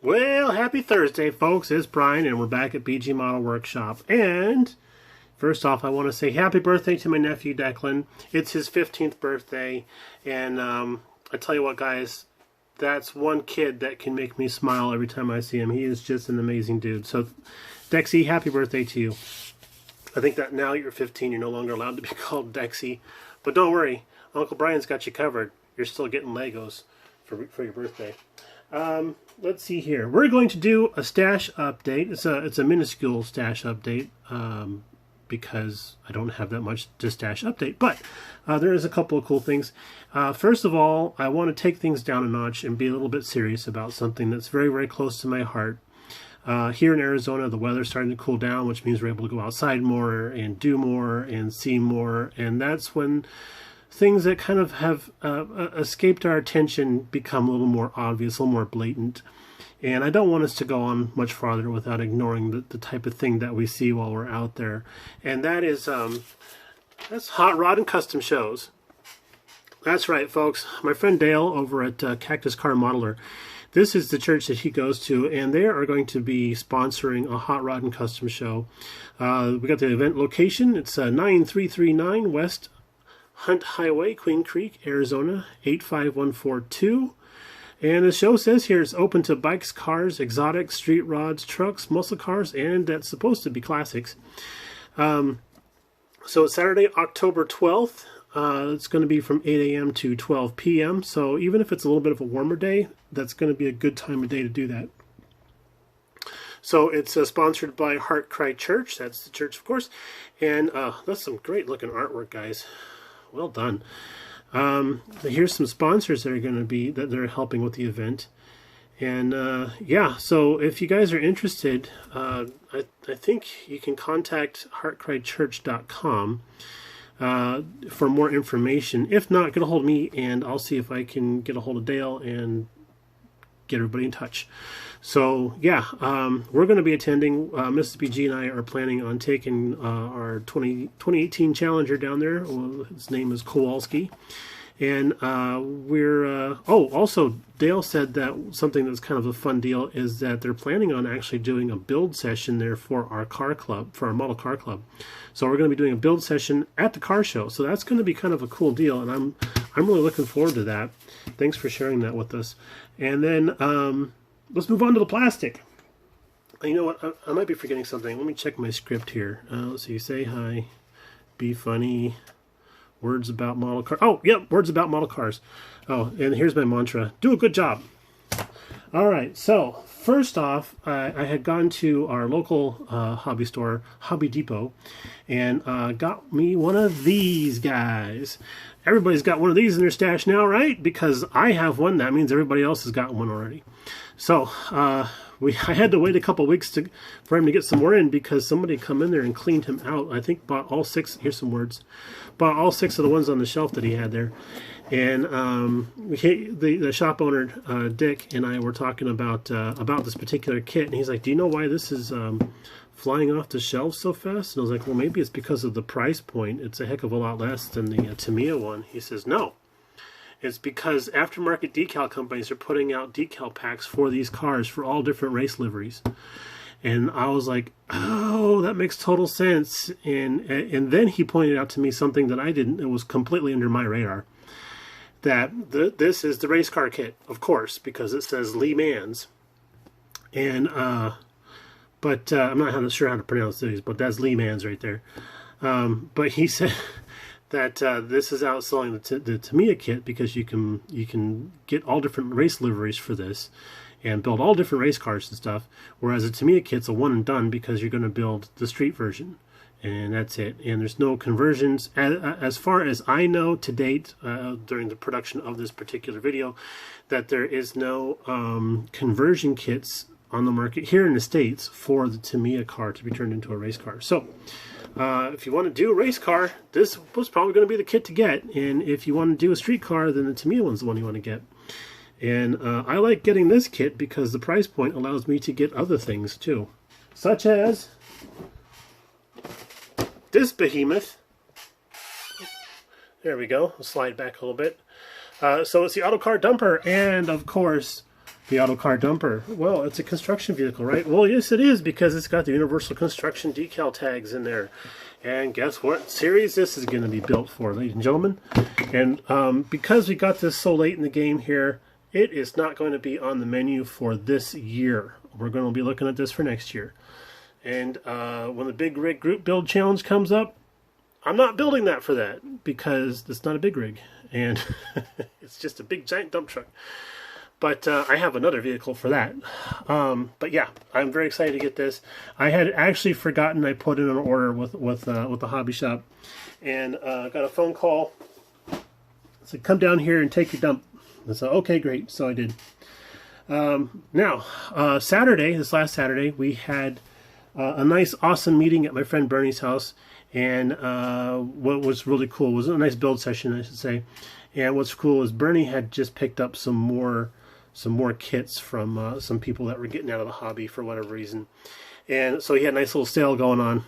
Well, happy Thursday, folks. It's Brian, and we're back at BG Model Workshop. And first off, I want to say happy birthday to my nephew, Declan. It's his 15th birthday. And I tell you what, guys, that's one kid that can make me smile every time I see him. He is just an amazing dude. So, Dexy, happy birthday to you. I think that now you're 15, you're no longer allowed to be called Dexy. But don't worry, Uncle Brian's got you covered. You're still getting Legos for your birthday. Let's see here. We're going to do a stash update. It's a minuscule stash update because I don't have that much to stash update. But there is a couple of cool things. First of all, I want to take things down a notch and be a little bit serious about something that's very, very close to my heart. Here in Arizona, the weather's starting to cool down, which means we're able to go outside more and do more and see more. And that's when things that kind of have escaped our attention become a little more obvious, a little more blatant. And I don't want us to go on much farther without ignoring the type of thing that we see while we're out there. And that is, that's hot rod and custom shows. That's right, folks. My friend Dale over at Cactus Car Modeler, this is the church that he goes to, and they are going to be sponsoring a hot rod and custom show. We got the event location. It's 9339 West Hunt Highway, Queen Creek, Arizona, 85142. And the show says here it's open to bikes, cars, exotics, street rods, trucks, muscle cars, and that's supposed to be classics. So it's Saturday, October 12th. It's going to be from 8 a.m. to 12 p.m. So even if it's a little bit of a warmer day, that's going to be a good time of day to do that. So it's sponsored by Heart Cry Church. That's the church, of course. And that's some great looking artwork, guys. Well done. Here's some sponsors that are going to be they're helping with the event, and yeah. So if you guys are interested, I think you can contact heartcrychurch.com for more information. If not, get a hold of me, and I'll see if I can get a hold of Dale and get everybody in touch. So yeah, we're going to be attending. Mississippi G and I are planning on taking our 2018 Challenger down there. Well, his name is Kowalski. And we're, also Dale said that something that's kind of a fun deal is that they're planning on actually doing a build session there for our car club, for our model car club. So we're going to be doing a build session at the car show. So that's going to be kind of a cool deal, and I'm really looking forward to that. Thanks for sharing that with us. And then let's move on to the plastic. You know what? I might be forgetting something. Let me check my script here. Let's see. Say hi. Be funny. Words about model cars. Oh, yep. Words about model cars. Oh, and here's my mantra. Do a good job. All right. So first off, I had gone to our local hobby store, Hobby Depot, and got me one of these guys. Everybody's got one of these in their stash now, right? Because I have one. That means everybody else has got one already. So I had to wait a couple weeks for him to get some more in because somebody come in there and cleaned him out. I think bought all six. Here's some words. Bought all six of the ones on the shelf that he had there. And the shop owner, Dick, and I were talking about this particular kit. And he's like, do you know why this is flying off the shelves so fast? And I was like, well, maybe it's because of the price point. It's a heck of a lot less than the Tamiya one. He says, no. It's because aftermarket decal companies are putting out decal packs for these cars for all different race liveries. And I was like, oh, that makes total sense. And then he pointed out to me something that I didn't. It was completely under my radar. That this is the race car kit, of course, because it says Le Mans. And but I'm not sure how to pronounce these, but that's Le Mans right there. But he said that this is outselling the Tamiya kit because you can get all different race liveries for this and build all different race cars and stuff, whereas the Tamiya kit's a one and done because you're going to build the street version, and that's it. And there's no conversions as far as I know to date during the production of this particular video, that there is no conversion kits on the market here in the States for the Tamiya car to be turned into a race car. So if you want to do a race car, this was probably going to be the kit to get. And if you want to do a street car, then the Tamiya one's the one you want to get. And I like getting this kit because the price point allows me to get other things too, such as this behemoth. There we go. I'll slide back a little bit. So it's the Autocar Dumper, and of course The auto car dumper. Well, it's a construction vehicle, right? Well, yes, it is, because it's got the Universal Construction decal tags in there. And guess what series this is going to be built for, ladies and gentlemen? And because we got this so late in the game here, it is not going to be on the menu for this year. We're going to be looking at this for next year. And when the Big Rig Group Build Challenge comes up, I'm not building that for that, because it's not a big rig. And it's just a big giant dump truck. But I have another vehicle for that. But yeah, I'm very excited to get this. I had actually forgotten I put in an order with the hobby shop, and got a phone call. I said, "Come down here and take your dump." I said, "Okay, great." So I did. Now, Saturday, this last Saturday, we had a nice, awesome meeting at my friend Bernie's house, and what was really cool was a nice build session, I should say. And what's cool is Bernie had just picked up some more kits from some people that were getting out of the hobby for whatever reason, and so he had a nice little sale going on.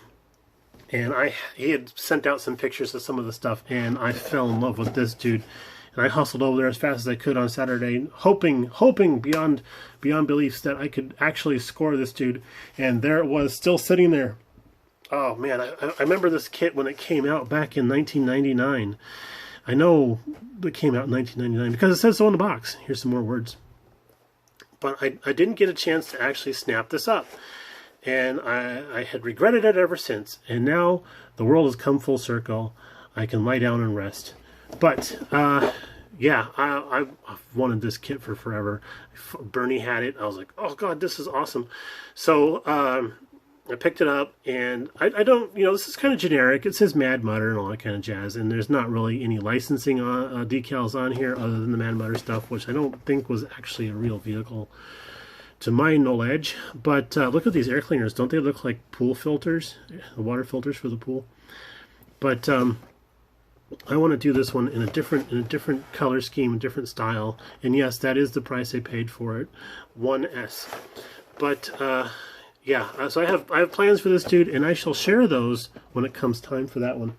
And he had sent out some pictures of some of the stuff, and I fell in love with this dude. And I hustled over there as fast as I could on Saturday, hoping beyond beliefs that I could actually score this dude. And there it was, still sitting there. Oh man, I remember this kit when it came out back in 1999. I know it came out in 1999 because it says so on the box. Here's some more words. But I didn't get a chance to actually snap this up. And I had regretted it ever since. And now the world has come full circle. I can lie down and rest. But, yeah, I've wanted this kit for forever. Bernie had it. I was like, oh, God, this is awesome. So I picked it up, and I don't, this is kind of generic. It says Mad Mudder and all that kind of jazz, and there's not really any licensing decals on here other than the Mad Mudder stuff, which I don't think was actually a real vehicle to my knowledge. But look at these air cleaners. Don't they look like pool filters? The water filters for the pool. But I want to do this one in a different color scheme, a different style. And yes, that is the price I paid for it, 1S. But yeah, so I have plans for this dude, and I shall share those when it comes time for that one.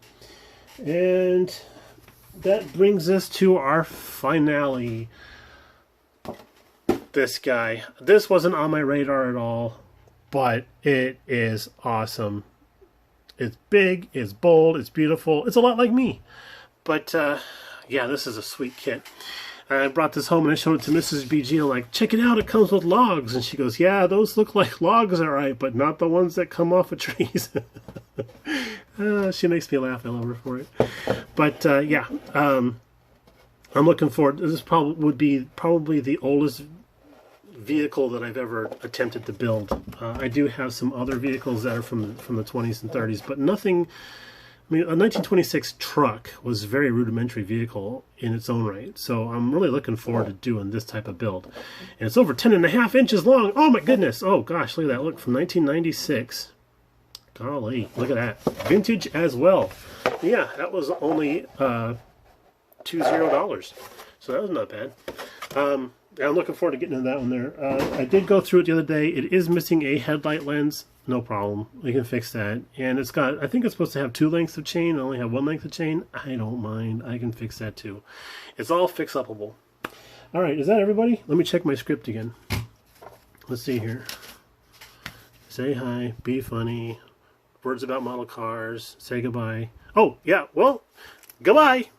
And that brings us to our finale. This guy. This wasn't on my radar at all, but it is awesome. It's big, it's bold, it's beautiful. It's a lot like me. But yeah, this is a sweet kit. I brought this home and I showed it to Mrs. BG. I'm like, check it out, it comes with logs. And she goes, yeah, those look like logs, all right, but not the ones that come off of trees. She makes me laugh. I love her for it. But yeah, I'm looking forward. This would be probably the oldest vehicle that I've ever attempted to build. I do have some other vehicles that are from the 20s and 30s, but nothing. I mean, a 1926 truck was a very rudimentary vehicle in its own right, so I'm really looking forward to doing this type of build. And it's over 10.5 inches long. Oh my goodness! Oh gosh, look at that! Look, from 1996. Golly, look at that! Vintage as well. Yeah, that was only $20, so that was not bad. I'm looking forward to getting into that one there. I did go through it the other day. It is missing a headlight lens. No problem. We can fix that. And it's got, I think it's supposed to have 2 lengths of chain. I only have 1 length of chain. I don't mind. I can fix that too. It's all fix-upable. All right, is that everybody? Let me check my script again. Let's see here. Say hi. Be funny. Words about model cars. Say goodbye. Oh, yeah. Well, goodbye.